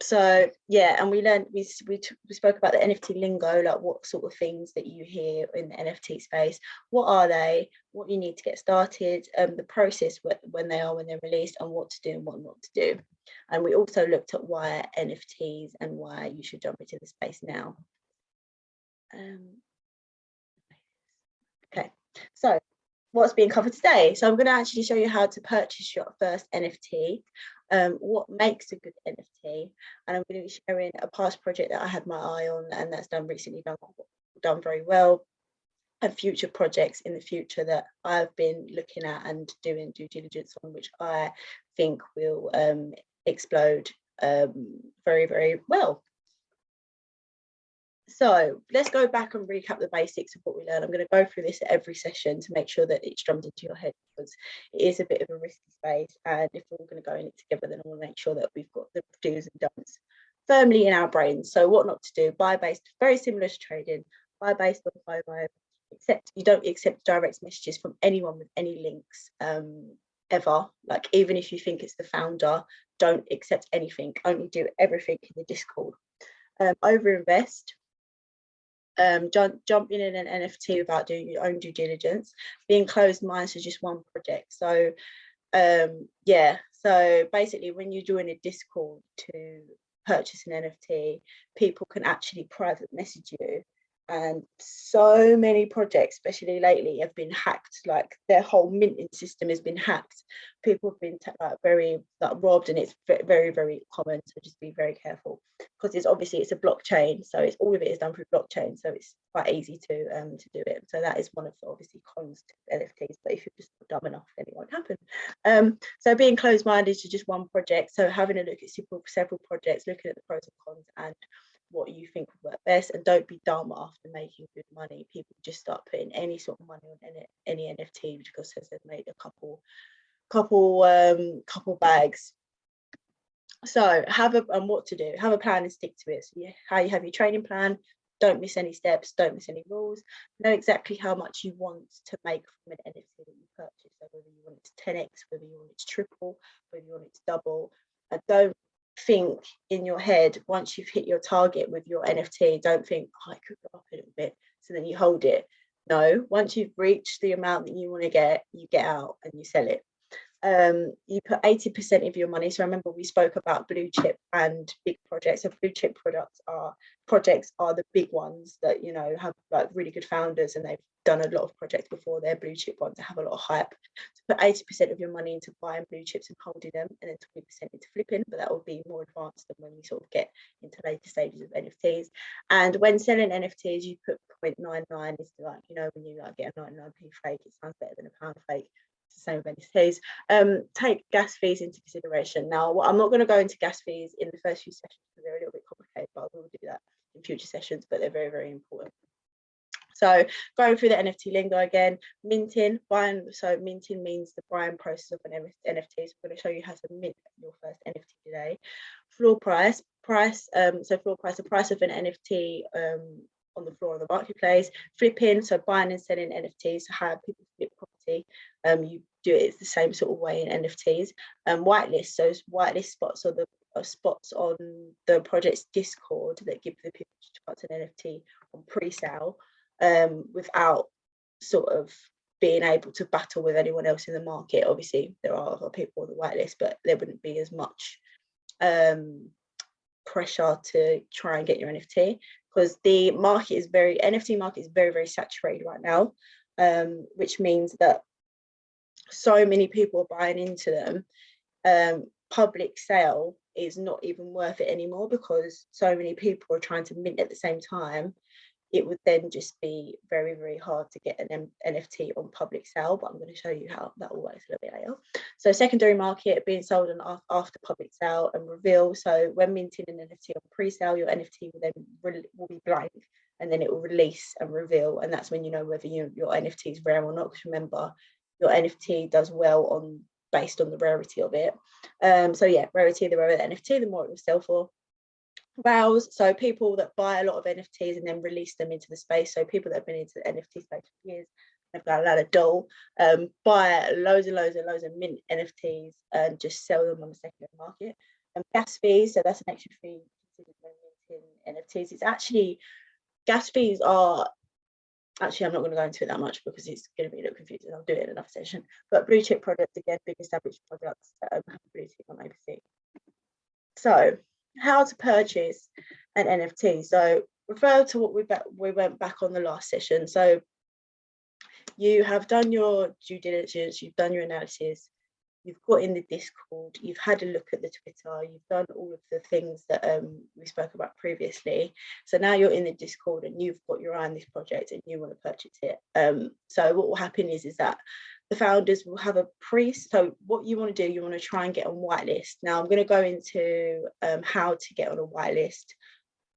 So yeah, and we learned, we spoke about the NFT lingo, like what sort of things that you hear in the NFT space, what are they, what you need to get started, the process when they're released, and what to do and what not to do. And we also looked at why NFTs and why you should jump into the space now. Okay, so what's being covered today? So I'm going to actually show you how to purchase your first NFT, what makes a good NFT, and I'm going to be sharing a past project that I had my eye on and that's done very well, and future projects in the future that I've been looking at and doing due diligence on, which I think will explode very, very well. So let's go back and recap the basics of what we learned. I'm going to go through this at every session to make sure that it's drummed into your head, because it is a bit of a risky space, and if we're all going to go in it together, then I want to make sure that we've got the do's and don'ts firmly in our brains. So what not to do: buy based, very similar to trading, buy based on FOMO, except you don't accept direct messages from anyone with any links ever. Like, even if you think it's the founder, don't accept anything, only do everything in the Discord. Overinvest. Jumping in an NFT without doing your own due diligence, being closed minded to just one project. So yeah, so basically when you join a Discord to purchase an NFT, people can actually private message you, and so many projects, especially lately, have been hacked. Like, their whole minting system has been hacked. People have been very robbed, and it's very, very common. So just be very careful, because it's obviously it's a blockchain, so it's all of it is done through blockchain, so it's quite easy to do it. So that is one of the obviously cons to NFTs, but if you're just not dumb enough, then it won't happen. So being closed-minded to just one project, so having a look at several projects, looking at the pros and cons and what you think would work best, and don't be dumb after making good money. People just start putting any sort of money on any NFT because they've made a couple bags. So what to do, have a plan and stick to it. So how you have your training plan, don't miss any steps, don't miss any rules, know exactly how much you want to make from an NFT that you purchase. So whether you want it to 10x, whether you want it to triple, whether you want it to double, and don't think in your head, once you've hit your target with your NFT, don't think, oh, I could go up a little bit, so then you hold it. No, once you've reached the amount that you want to get, you get out and you sell it. You put 80% of your money. So remember, we spoke about blue chip and big projects. So blue chip projects are the big ones that, you know, have like really good founders, and they've done a lot of projects before. They're blue chip ones that have a lot of hype. So put 80% of your money into buying blue chips and holding them, and then 20% into flipping, but that will be more advanced than when we sort of get into later stages of NFTs. And when selling NFTs, you put 0.99 is like, you know, when you like get a 99p fake, it sounds better than a pound fake. It's the same with NFTs. Take gas fees into consideration. Now, I'm not going to go into gas fees in the first few sessions because they're a little bit complicated, but I will do that in future sessions, but they're very, very important. So going through the NFT lingo again, minting, buying. So minting means the buying process of an NFT. So I'm going to show you how to mint your first NFT today. Floor price. So floor price, the price of an NFT on the floor of the marketplace. Flipping, so buying and selling NFTs, so how people flip property. You do it the same sort of way in NFTs. Whitelist, so whitelist spots or the spots on the project's Discord that give the people a chance an NFT on pre-sale, without sort of being able to battle with anyone else in the market. Obviously, there are other people on the whitelist, but there wouldn't be as much pressure to try and get your NFT, because the NFT market is very, very saturated right now, which means that so many people are buying into them. Public sale is not even worth it anymore, because so many people are trying to mint at the same time. It would then just be very, very hard to get an NFT on public sale, but I'm going to show you how that all works a little bit later. So secondary market, being sold on after public sale, and reveal. So when minting an NFT on pre-sale, your NFT will then will be blank, and then it will release and reveal, and that's when you know whether your NFT is rare or not. Because remember, your NFT does well based on the rarity of it. So yeah, rarity, the rarer the NFT, the more it will sell for. Vows, so people that buy a lot of NFTs and then release them into the space. So people that have been into the NFT space for years, they've got a lot of dough, buy loads and loads and loads of mint NFTs and just sell them on the secondary market. Gas fees, so that's an extra fee in NFTs. It's actually, gas fees are, actually I'm not going to go into it that much because it's going to be a little confusing. I'll do it in another session. But blue chip products, again, big established products that have blue chip on overseas. So how to purchase an NFT. So refer to what we went back on the last session. So you have done your due diligence, you've done your analysis, you've got in the Discord, you've had a look at the Twitter, you've done all of the things that we spoke about previously. So now you're in the Discord and you've got your eye on this project and you want to purchase it. So what will happen is that the founders will have a so what you want to do, you want to try and get on whitelist. Now I'm going to go into how to get on a whitelist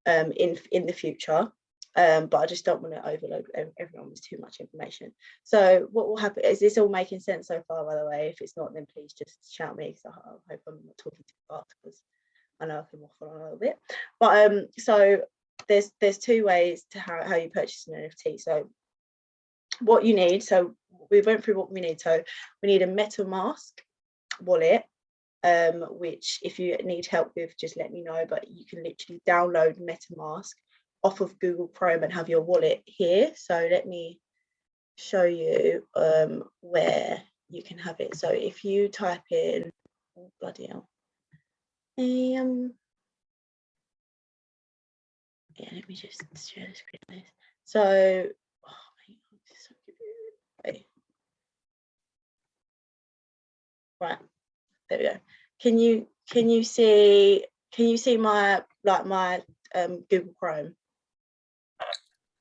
in the future. But I just don't want to overload everyone with too much information. So what will happen, is this all making sense so far, by the way? If it's not, then please just shout me, because I hope I'm not talking too fast, because I know I can waffle on a little bit. But so there's two ways to how you purchase an NFT. So what you need, so we went through what we need. So we need a MetaMask wallet, which if you need help with, just let me know, but you can literally download MetaMask off of Google Chrome and have your wallet here. So let me show you where you can have it. So if you type in, oh bloody hell, yeah, let me just share the screen. So, right, there we go. Can you see my Google Chrome?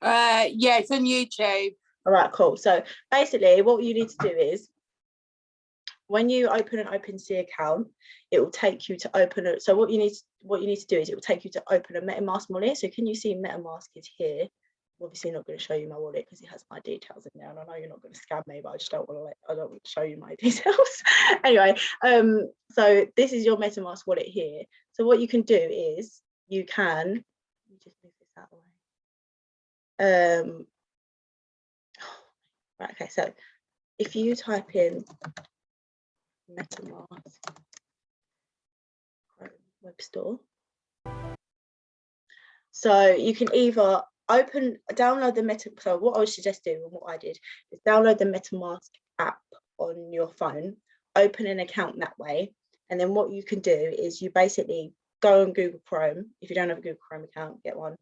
Yeah, it's on YouTube. All right, cool. So basically what you need to do is, when you open an OpenSea account, it will take you to open it. So what you need to do is, it will take you to open a MetaMask wallet. So can you see MetaMask is here? I'm obviously not going to show you my wallet because it has my details in there, and I know you're not going to scam me, but I just don't want to show you my details. Anyway, so this is your MetaMask wallet here. So what you can do is you can, let me just move this out of the way. Right, okay, so if you type in MetaMask web store, so you can either download the so what I would suggest doing, and what I did, is download the MetaMask app on your phone, open an account that way, and then what you can do is you basically go on Google Chrome. If you don't have a Google Chrome account, get one.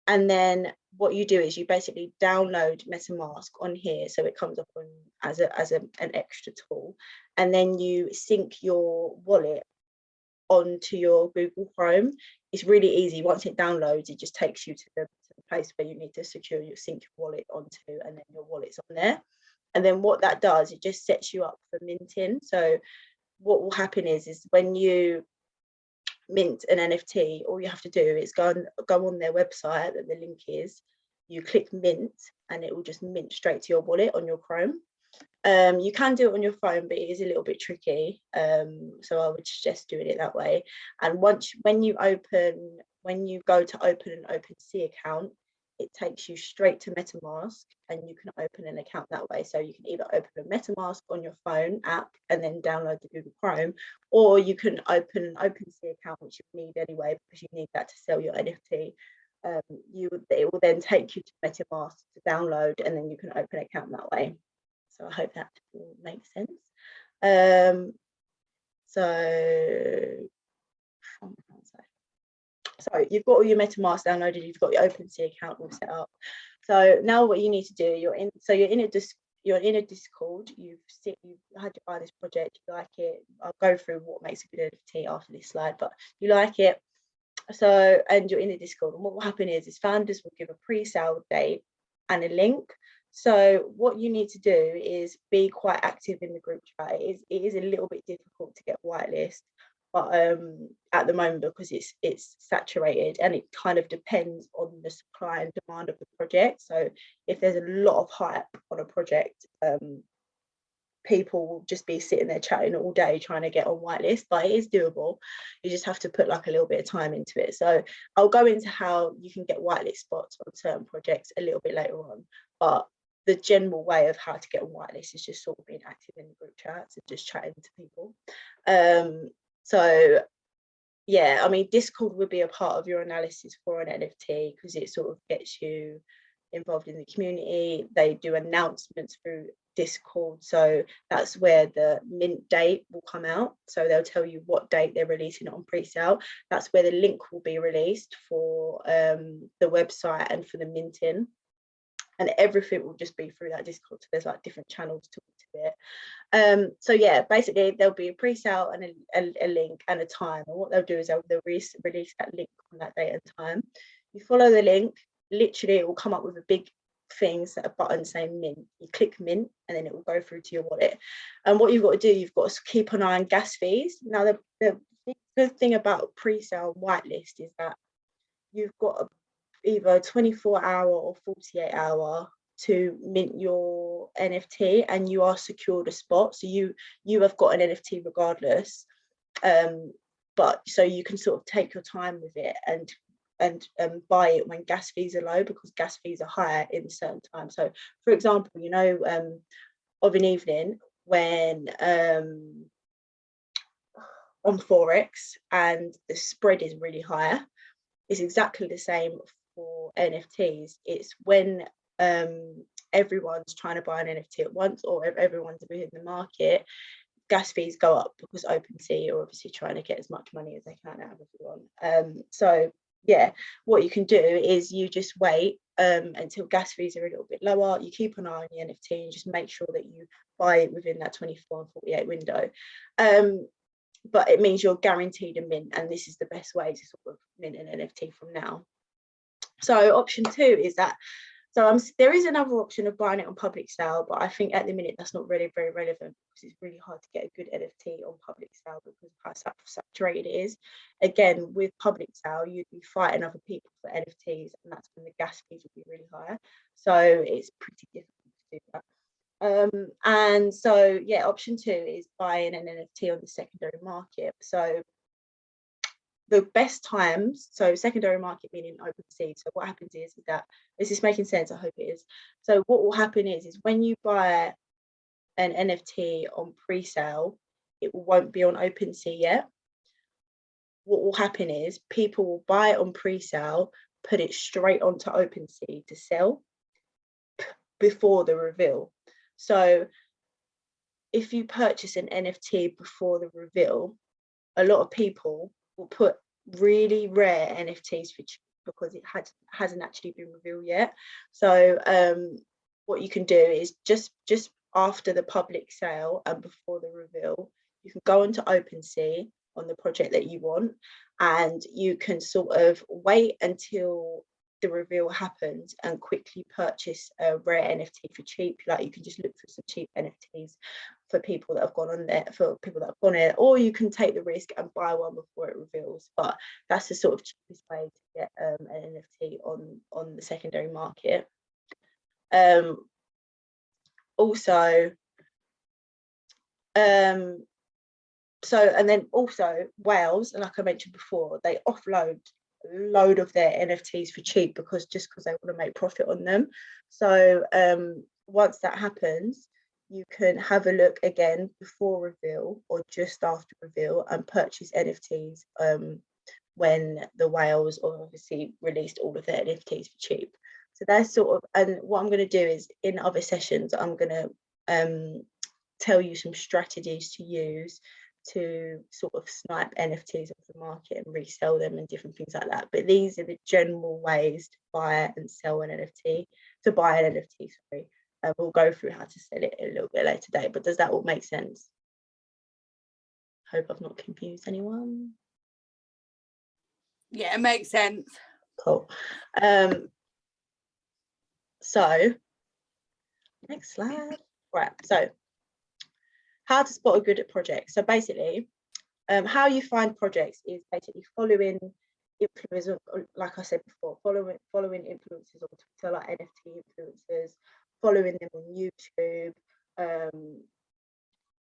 And then what you do is you basically download MetaMask on here, so it comes up on as an extra tool, and then you sync your wallet onto your Google Chrome. It's really easy. Once it downloads, it just takes you to the place where you need to sync your wallet onto, and then your wallet's on there. And then what that does, it just sets you up for minting. So what will happen is when you mint an NFT, all you have to do is go on their website, that the link is, you click mint, and it will just mint straight to your wallet on your Chrome. You can do it on your phone, but it is a little bit tricky, so I would suggest doing it that way. And when you go to open an OpenSea account, it takes you straight to MetaMask, and you can open an account that way. So you can either open a MetaMask on your phone app and then download the Google Chrome, or you can open an OpenSea account, which you need anyway because you need that to sell your NFT. It will then take you to MetaMask to download, and then you can open an account that way. So I hope that will make sense. So you've got all your MetaMask downloaded, you've got your OpenSea account all set up. So now what you need to do, you're in a Discord, you've had to buy this project, you like it. I'll go through what makes a good NFT after this slide, but you like it. So, and you're in the Discord, and what will happen is founders will give a pre-sale date and a link. So what you need to do is be quite active in the group chat. It is a little bit difficult to get whitelist, but at the moment, because it's saturated, and it kind of depends on the supply and demand of the project. So if there's a lot of hype on a project, people will just be sitting there chatting all day trying to get on whitelist, but it is doable. You just have to put like a little bit of time into it. So I'll go into how you can get whitelist spots on certain projects a little bit later on, but the general way of how to get on whitelist is just sort of being active in the group chats and just chatting to people. So yeah, I mean, Discord would be a part of your analysis for an NFT because it sort of gets you involved in the community. They do announcements through Discord, so that's where the mint date will come out. So they'll tell you what date they're releasing it on pre-sale. That's where the link will be released for the website and for the minting, and everything will just be through that Discord. So there's like different channels to it. So yeah, basically there'll be a pre-sale and a link and a time, and what they'll do is they'll release that link on that date and time. You follow the link, literally it will come up with a big thing, a button saying mint. You click mint and then it will go through to your wallet. And what you've got to do, you've got to keep an eye on gas fees. Now the good thing about pre-sale whitelist is that you've got either 24-hour or 48-hour to mint your NFT, and you are secured a spot, so you have got an NFT regardless, but so you can sort of take your time with it and buy it when gas fees are low, because gas fees are higher in certain times. So for example, you know, of an evening when on Forex and the spread is really high, it's exactly the same for NFTs. It's when everyone's trying to buy an NFT at once, or everyone's within the market, gas fees go up because OpenSea are obviously trying to get as much money as they can out of everyone. So yeah, what you can do is you just wait until gas fees are a little bit lower. You keep an eye on the NFT and just make sure that you buy it within that 24 and 48 window. But it means you're guaranteed a mint, and this is the best way to sort of mint an NFT from now. So option 2 is that, so there is another option of buying it on public sale, but I think at the minute that's not really very relevant because it's really hard to get a good NFT on public sale because of how saturated it is. Again, with public sale, you'd be fighting other people for NFTs, and that's when the gas fees would be really high. So it's pretty difficult to do that. And so yeah, option 2 is buying an NFT on the secondary market. So the best times, so secondary market meaning OpenSea. So what happens is that, is this making sense? I hope it is. So what will happen is when you buy an NFT on pre-sale, it won't be on OpenSea yet. What will happen is people will buy it on pre-sale, put it straight onto OpenSea to sell before the reveal. So if you purchase an NFT before the reveal, a lot of people will put really rare NFTs for cheap because it hasn't actually been revealed yet. So what you can do is just after the public sale and before the reveal, you can go onto OpenSea on the project that you want, and you can sort of wait until the reveal happens and quickly purchase a rare NFT for cheap. Like you can just look for some cheap NFTs for people that have gone on there, for people that have gone in, or you can take the risk and buy one before it reveals. But that's the sort of cheapest way to get an NFT on the secondary market. Also, so, and then also whales, like I mentioned before, they offload a load of their NFTs for cheap because they want to make profit on them. So once that happens, you can have a look again before reveal or just after reveal and purchase NFTs when the whales obviously released all of their NFTs for cheap. So that's sort of, and what I'm going to do is in other sessions, I'm going to tell you some strategies to use to sort of snipe NFTs off the market and resell them and different things like that. But these are the general ways to buy and sell an NFT, sorry. We'll go through how to sell it a little bit later today, but does that all make sense? Hope I've not confused anyone. Yeah, it makes sense. Cool. So next slide. Right, so how to spot a good project. So basically, how you find projects is basically following influencers, like I said before, following influencers on Twitter, like NFT influencers, following them on YouTube.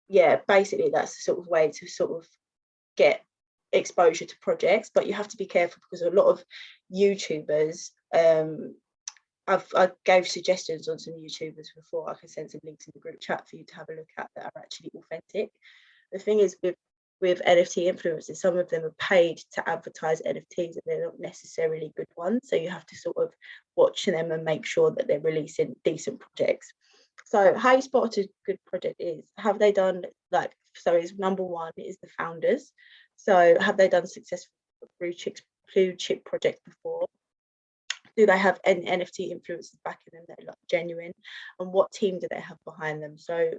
Yeah, basically that's the sort of way to sort of get exposure to projects, but you have to be careful because a lot of YouTubers, I gave suggestions on some YouTubers before. I can send some links in the group chat for you to have a look at that are actually authentic. The thing is with with NFT influencers, some of them are paid to advertise NFTs and they're not necessarily good ones. So you have to sort of watch them and make sure that they're releasing decent projects. So how you spot a good project is, have they done like, so is number one is the founders. So have they done successful blue chip projects before? Do they have any NFT influencers backing them that are like genuine? And what team do they have behind them? So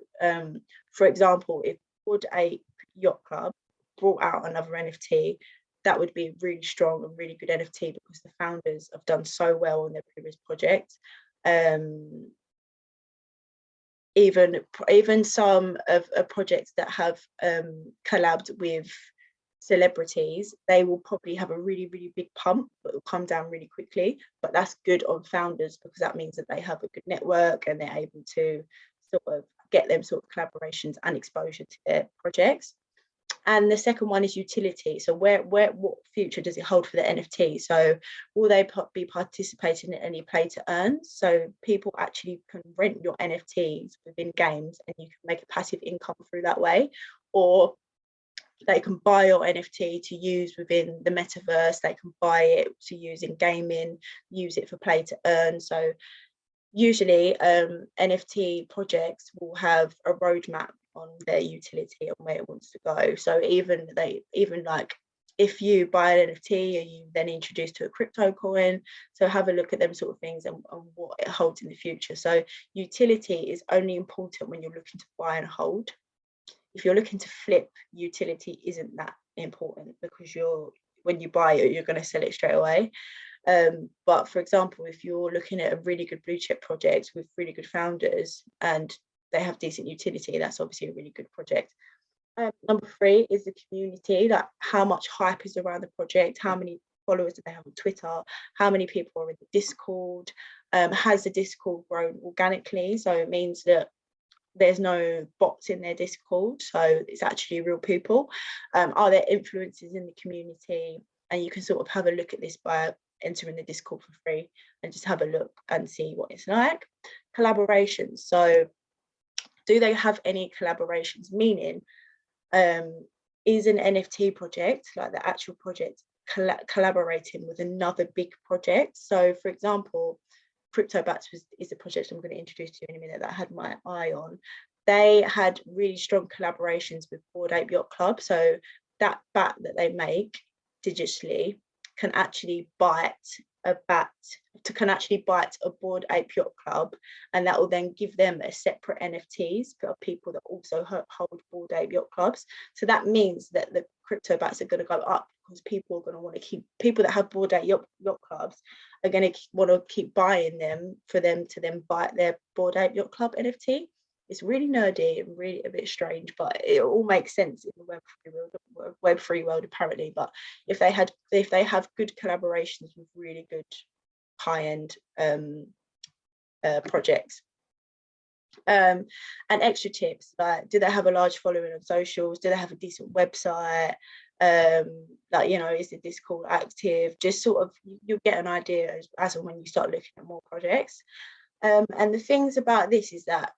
for example, if Bored Ape Yacht Club brought out another NFT, that would be really strong and really good NFT because the founders have done so well on their previous project. Even some of projects that have collabed with celebrities, they will probably have a really, really big pump, but it'll come down really quickly. But that's good on founders because that means that they have a good network and they're able to sort of get them sort of collaborations and exposure to their projects. And the second one is utility. So what future does it hold for the NFT? So will they be participating in any play to earn? So people actually can rent your NFTs within games and you can make a passive income through that way. Or they can buy your NFT to use within the metaverse. They can buy it to use in gaming, use it for play to earn. So usually NFT projects will have a roadmap on their utility and where it wants to go. So even like if you buy an NFT, are you then introduced to a crypto coin? So have a look at them sort of things and what it holds in the future. So utility is only important when you're looking to buy and hold. If you're looking to flip, utility isn't that important because when you buy it, you're going to sell it straight away. But for example, if you're looking at a really good blue chip project with really good founders and they have decent utility, that's obviously a really good project. Number three is the community, that how much hype is around the project, how many followers do they have on Twitter, how many people are in the Discord, has the Discord grown organically? So it means that there's no bots in their Discord, so it's actually real people. Are there influencers in the community? And you can sort of have a look at this by entering the Discord for free and just have a look and see what it's like. Collaborations. So do they have any collaborations? Meaning, is an NFT project, like the actual project, collaborating with another big project? So for example, CryptoBats is a project I'm going to introduce to you in a minute that I had my eye on. They had really strong collaborations with Bored Ape Yacht Club. So that bat that they make digitally can actually bite a Bored Ape Yacht Club, and that will then give them a separate NFTs for people that also hold Bored Ape Yacht Clubs. So that means that the crypto bats are going to go up because people are going to want to keep, people that have Bored Ape Yacht Clubs are going to want to keep buying them for them to then buy their Bored Ape Yacht Club NFT. It's really nerdy and really a bit strange, but it all makes sense in the Web3 world apparently. But if they have good collaborations with really good high-end projects. And extra tips, like, do they have a large following on socials? Do they have a decent website? Like, you know, is the Discord active? Just sort of, you'll get an idea as and when you start looking at more projects. And the things about this is that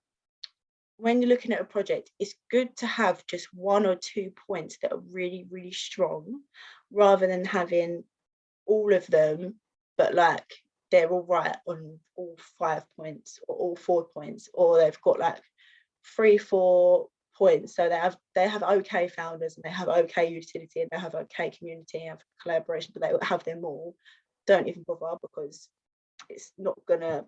when you're looking at a project, it's good to have just 1 or 2 points that are really, really strong, rather than having all of them, but like they're all right on all 5 points or all 4 points, or they've got like 3-4 points. So they have okay founders and they have okay utility and they have okay community and have collaboration, but they have them all. Don't even bother, because it's not gonna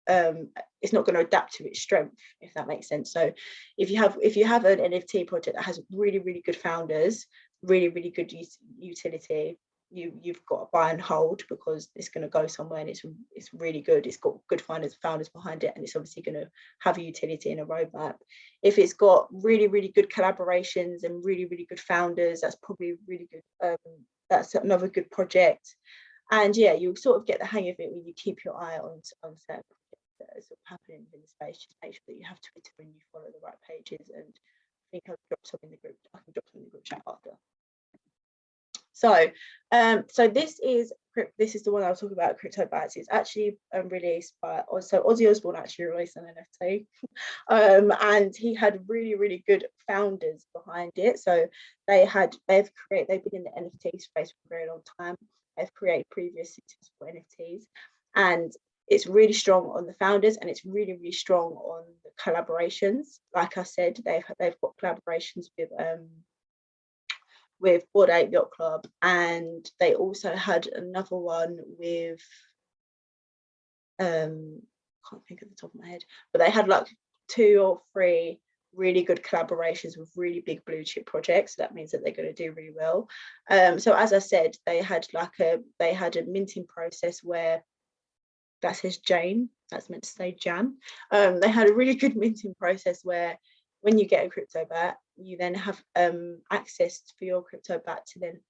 adapt to its strength, if that makes sense. So if you have an NFT project that has really, really good founders, really, really good utility, you've got to buy and hold, because it's going to go somewhere and it's really good. It's got good founders behind it, and it's obviously going to have a utility and a roadmap. If it's got really, really good collaborations and really, really good founders, that's probably really good. That's another good project. And yeah, you'll sort of get the hang of it when you keep your eye on certain projects that are sort of happening in the space. Just make sure that you have Twitter and you follow the right pages. And I think I've dropped some in the group. I can drop some in the group chat after. So, so this is this is the one I was talking about, Crypto Bats. It's actually released by, so Ozzy Osbourne actually released an NFT. And he had really, really good founders behind it. So they've been in the NFT space for a very long time. They've created previous successful NFTs, and it's really strong on the founders, and it's really, really strong on the collaborations. Like I said, they've got collaborations with Bored Ape Yacht Club, and they also had another one with can't think of the top of my head, but they had like 2 or 3 really good collaborations with really big blue chip projects. So that means that they're going to do really well. So as I said, they had a minting process where that says Jane, that's meant to say Jan. They had a really good minting process where when you get a crypto bat, you then have access for your crypto bat to then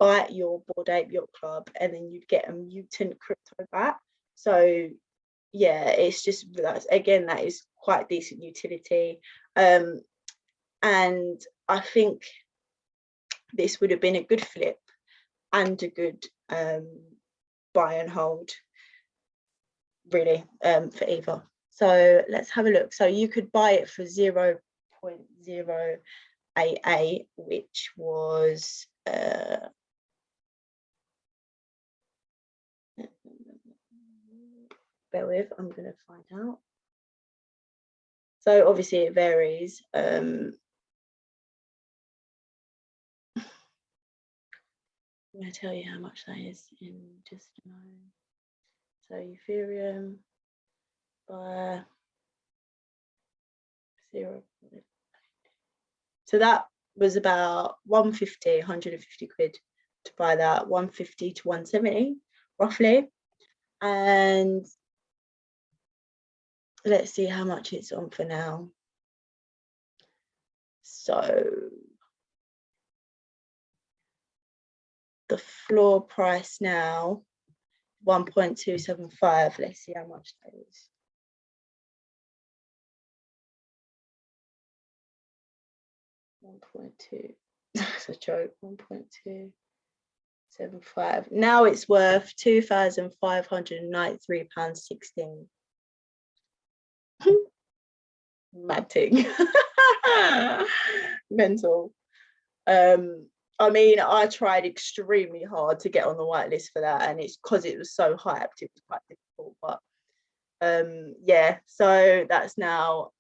buy at your Bored Ape Yacht Club, and then you'd get a mutant crypto bat. So yeah, it's just, again, that is quite decent utility. And I think this would have been a good flip and a good buy and hold, really, for either. So let's have a look. So you could buy it for 0.088, which was bear with, I'm going to find out. So obviously it varies. I'm going to tell you how much that is in just a moment. So Ethereum by 0. So that was about 150 quid to buy that, 150 to 170 roughly. And let's see how much it's on for now. So the floor price now, 1.275. Let's see how much that is. That's a joke. 1.275. Now it's worth £2,593.16. Mad thing. Mental. I mean, I tried extremely hard to get on the whitelist for that, and it's because it was so hyped, it was quite difficult. But yeah, so that's now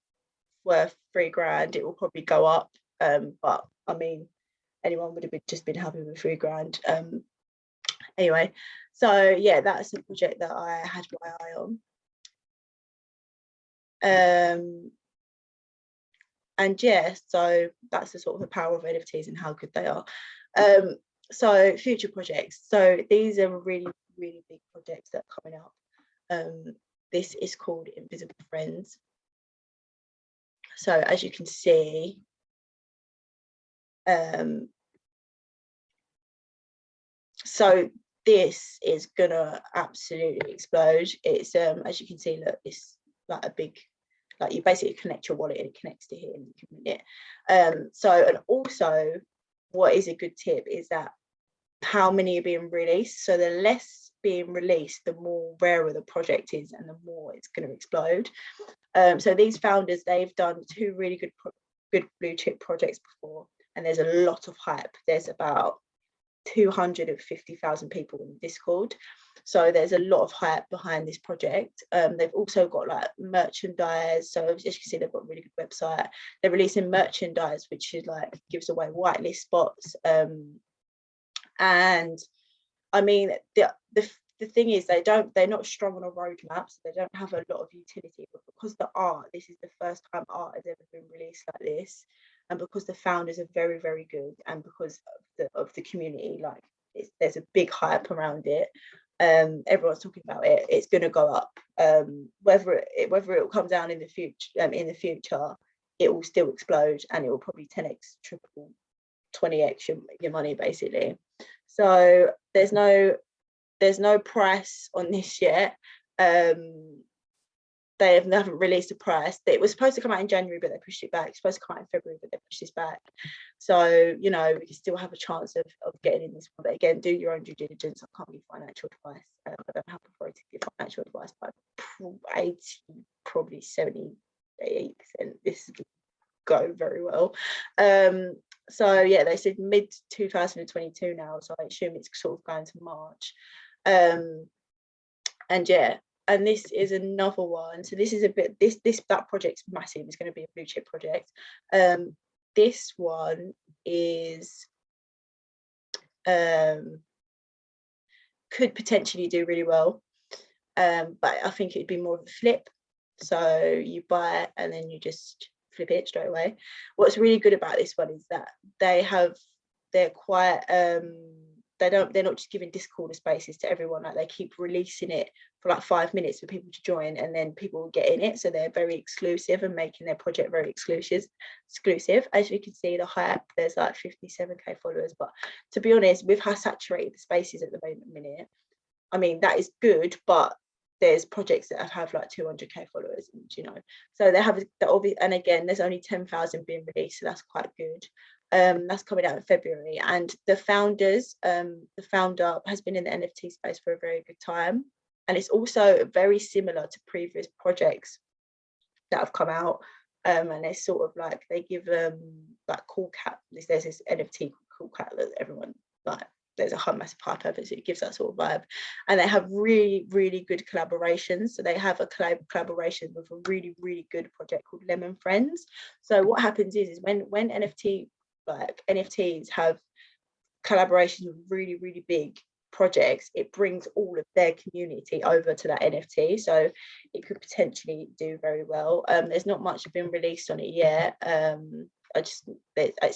worth £3,000. It will probably go up, but I mean, anyone would have just been happy with £3,000. Anyway, so yeah, that's a project that I had my eye on. And yeah, so that's the sort of the power of NFTs and how good they are. So future projects. So these are really, really big projects that are coming up. This is called Invisible Friends. So as you can see, so this is gonna absolutely explode. It's as you can see, look, it's like a big, like you basically connect your wallet and it connects to here and you can mint it. So, and also what is a good tip is that how many are being released. So the less being released, the more rarer the project is and the more it's going to explode. So these founders, they've done 2 really good blue chip projects before, and there's a lot of hype. There's about 250,000 people in Discord, so there's a lot of hype behind this project. They've also got like merchandise, so as you can see, they've got a really good website. They're releasing merchandise which is like gives away whitelist spots, and I mean the thing is they're not strong on a roadmap, so they don't have a lot of utility, but because the art, this is the first time art has ever been released like this, and because the founders are very, very good, and because of the community, like there's a big hype around it, everyone's talking about it, it's going to go up. Whether it will come down in the future, it will still explode, and it will probably 10x, triple, 20x your money basically. So there's no price on this yet. they haven't released a price. It was supposed to come out in January, but they pushed it back. It's supposed to come out in February, but they pushed this back. So, you know, we can still have a chance of getting in this one. But again, do your own due diligence. I can't give financial advice. I don't have authority to give financial advice, but 80, probably 70, 88%. This is go very well. So yeah, they said mid 2022 now, so I assume it's sort of going to March. And yeah, and this is another one. So this is a bit, that project's massive. It's going to be a blue chip project. This one is could potentially do really well, but I think it'd be more of a flip. So you buy it and then you just flip it straight away. What's really good about this one is that they're quite they're not just giving Discord spaces to everyone. Like, they keep releasing it for like 5 minutes for people to join, and then people will get in it. So they're very exclusive and making their project very exclusive. As you can see, the hype, there's like 57k followers, but to be honest, with how saturated the space is at the minute, I mean, that is good, but there's projects that have like 200k followers, and, you know, so they have the obvious. And again, there's only 10,000 being released, so that's quite good. That's coming out in February, and the founder has been in the NFT space for a very good time, and it's also very similar to previous projects that have come out. And it's sort of like they give like Cool Cat. There's this NFT Cool Cat that everyone like. There's a massive hype over it, so it gives that sort of vibe. And they have really, really good collaborations. So they have a collaboration with a really, really good project called Lemon Friends. So what happens is when NFTs have collaborations with really, really big projects, it brings all of their community over to that NFT. So it could potentially do very well. There's not much been released on it yet. It's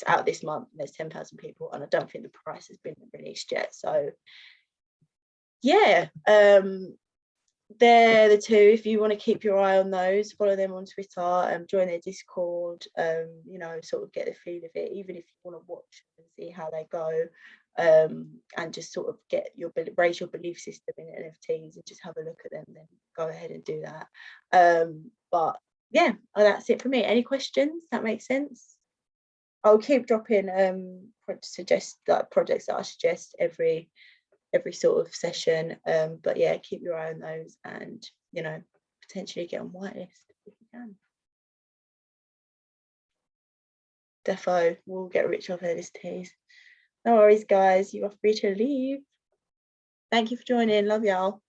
out this month, and there's 10,000 people, and I don't think the price has been released yet. So yeah, they're the two. If you want to keep your eye on those, follow them on Twitter, join their Discord, you know, sort of get the feel of it, even if you want to watch and see how they go, and just sort of raise your belief system in NFTs and just have a look at them, then go ahead and do that. But yeah, that's it for me. Any questions? That makes sense? I'll keep dropping projects that I suggest every sort of session. But yeah, keep your eye on those, and, you know, potentially get on whitelist if you can. Defo, we'll get rich off NFTs. No worries, guys. You are free to leave. Thank you for joining. Love y'all.